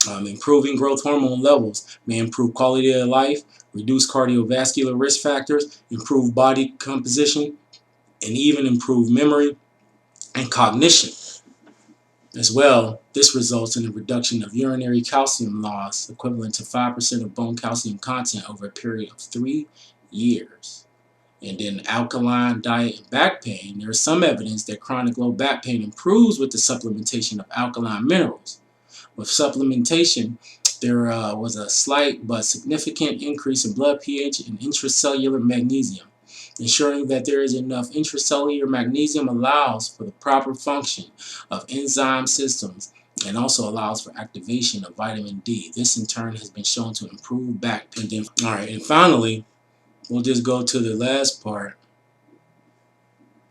Speaker 1: Improving growth hormone levels may improve quality of life, reduce cardiovascular risk factors, improve body composition, and even improve memory and cognition. As well, this results in a reduction of urinary calcium loss equivalent to 5% of bone calcium content over a period of 3 years. And then alkaline diet and back pain. There is some evidence that chronic low back pain improves with the supplementation of alkaline minerals. With supplementation, there was a slight but significant increase in blood pH and intracellular magnesium. Ensuring that there is enough intracellular magnesium allows for the proper function of enzyme systems and also allows for activation of vitamin D. This in turn has been shown to improve back pain. Alright, and finally, we'll just go to the last part.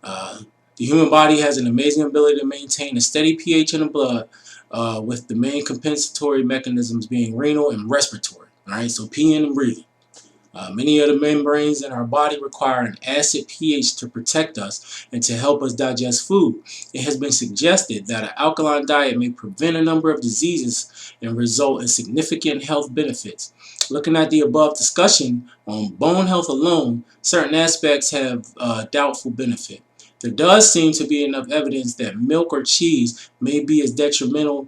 Speaker 1: The human body has an amazing ability to maintain a steady pH in the blood, with the main compensatory mechanisms being renal and respiratory. Alright, so peeing and breathing. Many of the membranes in our body require an acid pH to protect us and to help us digest food. It has been suggested that an alkaline diet may prevent a number of diseases and result in significant health benefits. Looking at the above discussion on bone health alone, certain aspects have doubtful benefit. There does seem to be enough evidence that milk or cheese may be as detrimental.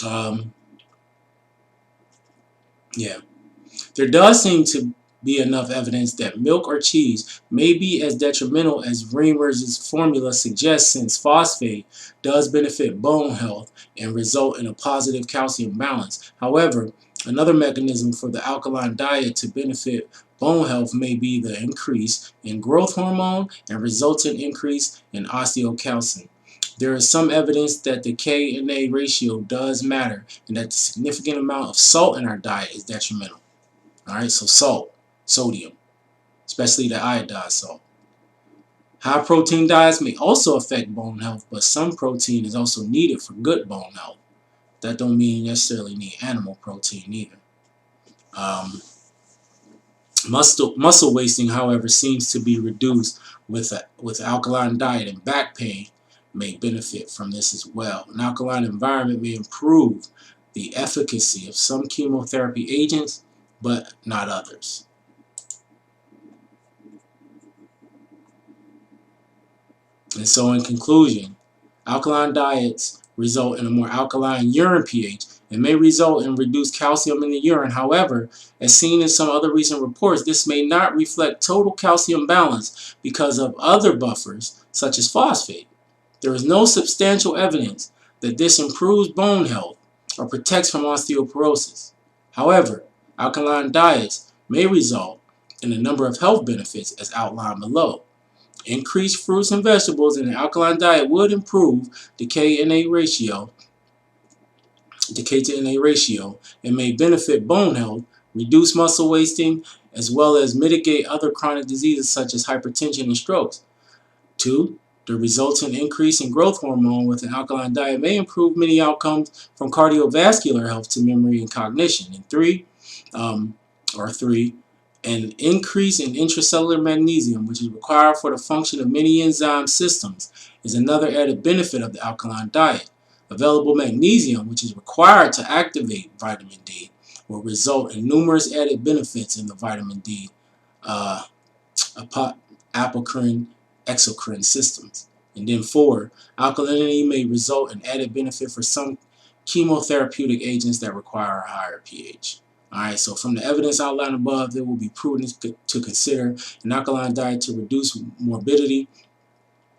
Speaker 1: Um, yeah. There does seem to be enough evidence that milk or cheese may be as detrimental as Reamer's formula suggests, since phosphate does benefit bone health and result in a positive calcium balance. However, another mechanism for the alkaline diet to benefit bone health may be the increase in growth hormone and resultant increase in osteocalcin. There is some evidence that the K-Na ratio does matter and that the significant amount of salt in our diet is detrimental. Alright, so salt, sodium, especially the iodized salt. High protein diets may also affect bone health, but some protein is also needed for good bone health. That don't mean you necessarily need animal protein either. Muscle wasting, however, seems to be reduced with alkaline diet, and back pain may benefit from this as well. An alkaline environment may improve the efficacy of some chemotherapy agents, but not others. And so in conclusion, alkaline diets result in a more alkaline urine pH and may result in reduced calcium in the urine. However, as seen in some other recent reports, this may not reflect total calcium balance because of other buffers such as phosphate. There is no substantial evidence that this improves bone health or protects from osteoporosis. However, alkaline diets may result in a number of health benefits as outlined below. Increased fruits and vegetables in an alkaline diet would improve the K-Na ratio, and may benefit bone health, reduce muscle wasting, as well as mitigate other chronic diseases such as hypertension and strokes. 2. The resultant increase in growth hormone with an alkaline diet may improve many outcomes from cardiovascular health to memory and cognition. And 3, an increase in intracellular magnesium, which is required for the function of many enzyme systems, is another added benefit of the alkaline diet. Available magnesium, which is required to activate vitamin D, will result in numerous added benefits in the vitamin D apocrine exocrine systems. And then 4, alkalinity may result in added benefit for some chemotherapeutic agents that require a higher pH. Alright, so from the evidence outlined above, it will be prudent to consider an alkaline diet to reduce morbidity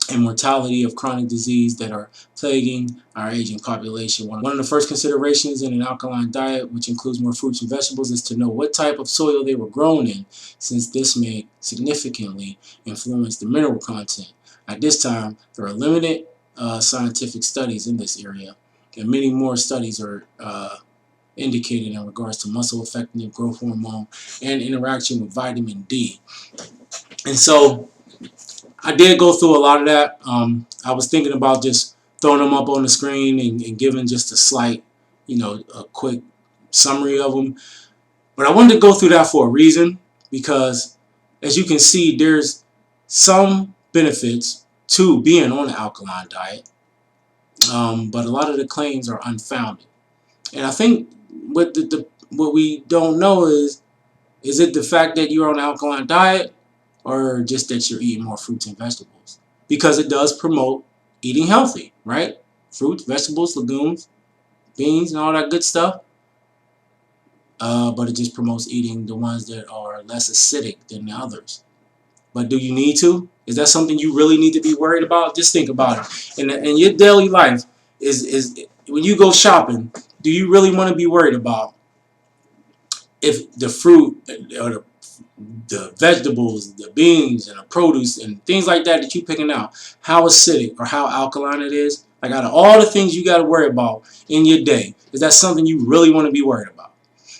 Speaker 1: and mortality of chronic disease that are plaguing our aging population. One of the first considerations in an alkaline diet, which includes more fruits and vegetables, is to know what type of soil they were grown in, since this may significantly influence the mineral content. At this time, there are limited scientific studies in this area, and many more studies are indicated in regards to muscle effectiveness, growth hormone, and interaction with vitamin D. And so I did go through a lot of that. I was thinking about just throwing them up on the screen and giving just a slight, a quick summary of them. But I wanted to go through that for a reason, because as you can see, there's some benefits to being on an alkaline diet, but a lot of the claims are unfounded. And I think what we don't know is it the fact that you're on an alkaline diet, or just that you're eating more fruits and vegetables? Because it does promote eating healthy, right? Fruits, vegetables, legumes, beans, and all that good stuff. But it just promotes eating the ones that are less acidic than the others. But do you need to? Is that something you really need to be worried about? Just think about it. In your daily life, is when you go shopping, do you really want to be worried about if the fruit or the vegetables, the beans, and the produce and things like that you're picking out, how acidic or how alkaline it is? Like, out of all the things you got to worry about in your day, is that something you really want to be worried about?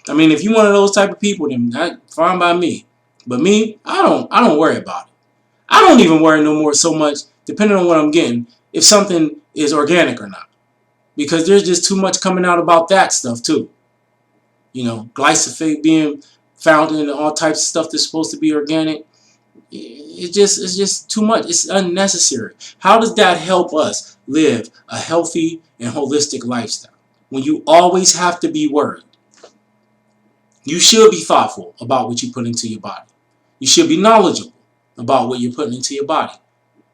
Speaker 1: I mean, if you're one of those type of people, then that's fine by me. But me, I don't worry about it. I don't even worry no more so much, depending on what I'm getting, if something is organic or not. Because there's just too much coming out about that stuff too. Glyphosate being found in all types of stuff that's supposed to be organic. It's just too much. It's unnecessary. How does that help us live a healthy and holistic lifestyle when you always have to be worried? You should be thoughtful about what you put into your body. You should be knowledgeable about what you're putting into your body.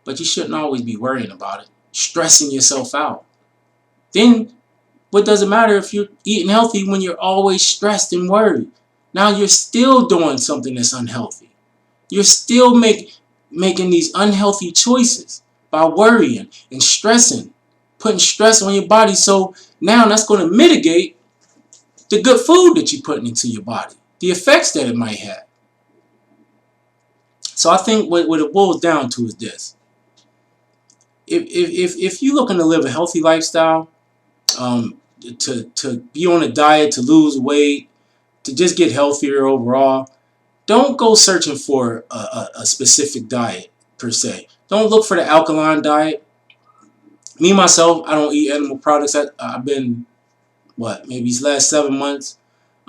Speaker 1: But you shouldn't always be worrying about it, stressing yourself out. Then what does it matter if you're eating healthy when you're always stressed and worried? Now you're still doing something that's unhealthy. You're still making these unhealthy choices by worrying and stressing, putting stress on your body. So now that's going to mitigate the good food that you're putting into your body, the effects that it might have. So I think what it boils down to is this. If you're looking to live a healthy lifestyle, to be on a diet, to lose weight, to just get healthier overall, don't go searching for a specific diet per se. Don't look for the alkaline diet. Me myself, I don't eat animal products. I've been maybe these last 7 months.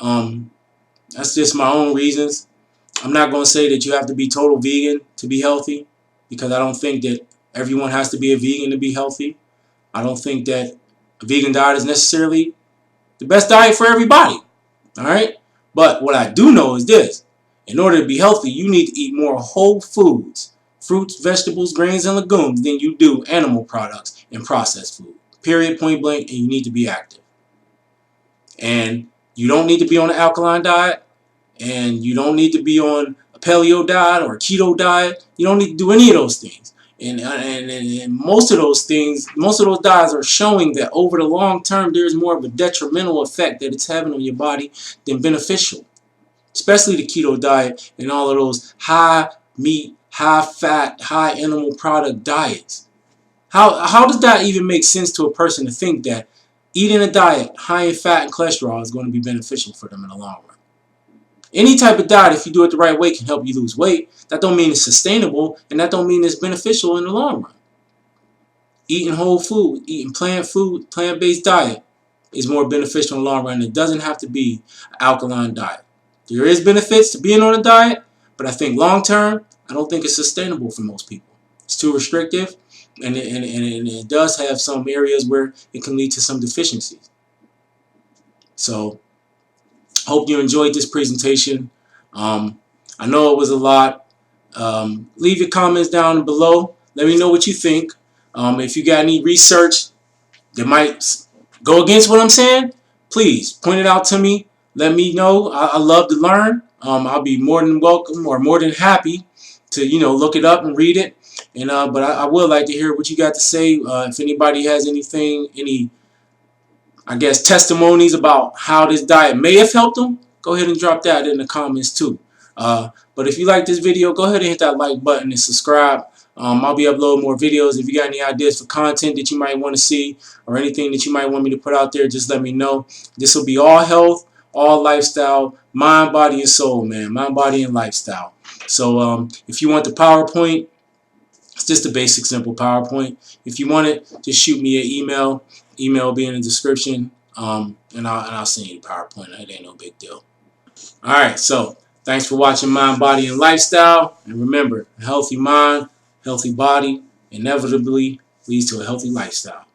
Speaker 1: Um, that's just my own reasons. I'm not going to say that you have to be total vegan to be healthy, because I don't think that everyone has to be a vegan to be healthy. I don't think that a vegan diet is necessarily the best diet for everybody. Alright? But what I do know is this. In order to be healthy, you need to eat more whole foods, fruits, vegetables, grains, and legumes than you do animal products and processed food. Period, point blank, and you need to be active. And you don't need to be on an alkaline diet, and you don't need to be on a paleo diet or a keto diet. You don't need to do any of those things. And most of those things, most of those diets are showing that over the long term, there's more of a detrimental effect that it's having on your body than beneficial. Especially the keto diet and all of those high meat, high fat, high animal product diets. How does that even make sense to a person to think that eating a diet high in fat and cholesterol is going to be beneficial for them in the long run? Any type of diet, if you do it the right way, can help you lose weight. That don't mean it's sustainable, and that don't mean it's beneficial in the long run. Eating whole food, eating plant food, plant-based diet is more beneficial in the long run. It doesn't have to be an alkaline diet. There is benefits to being on a diet, but I think long term, I don't think it's sustainable for most people. It's too restrictive, and it does have some areas where it can lead to some deficiencies. So, hope you enjoyed this presentation. I know it was a lot. Leave your comments down below. Let me know what you think. If you got any research that might go against what I'm saying, please point it out to me. Let me know. I love to learn. I'll be more than welcome, or more than happy to look it up and read it. And but I would like to hear what you got to say. If anybody has anything, any testimonies about how this diet may have helped them, go ahead and drop that in the comments too. But if you like this video, go ahead and hit that like button and subscribe. I'll be uploading more videos. If you got any ideas for content that you might want to see, or anything that you might want me to put out there, just let me know. This will be all health, all lifestyle, mind, body, and soul, man. Mind, body, and lifestyle. So if you want the PowerPoint, it's just a basic, simple PowerPoint. If you want it, just shoot me an email. Email will be in the description, and I'll send you the PowerPoint. It ain't no big deal. All right, so thanks for watching Mind, Body, and Lifestyle. And remember, a healthy mind, healthy body inevitably leads to a healthy lifestyle.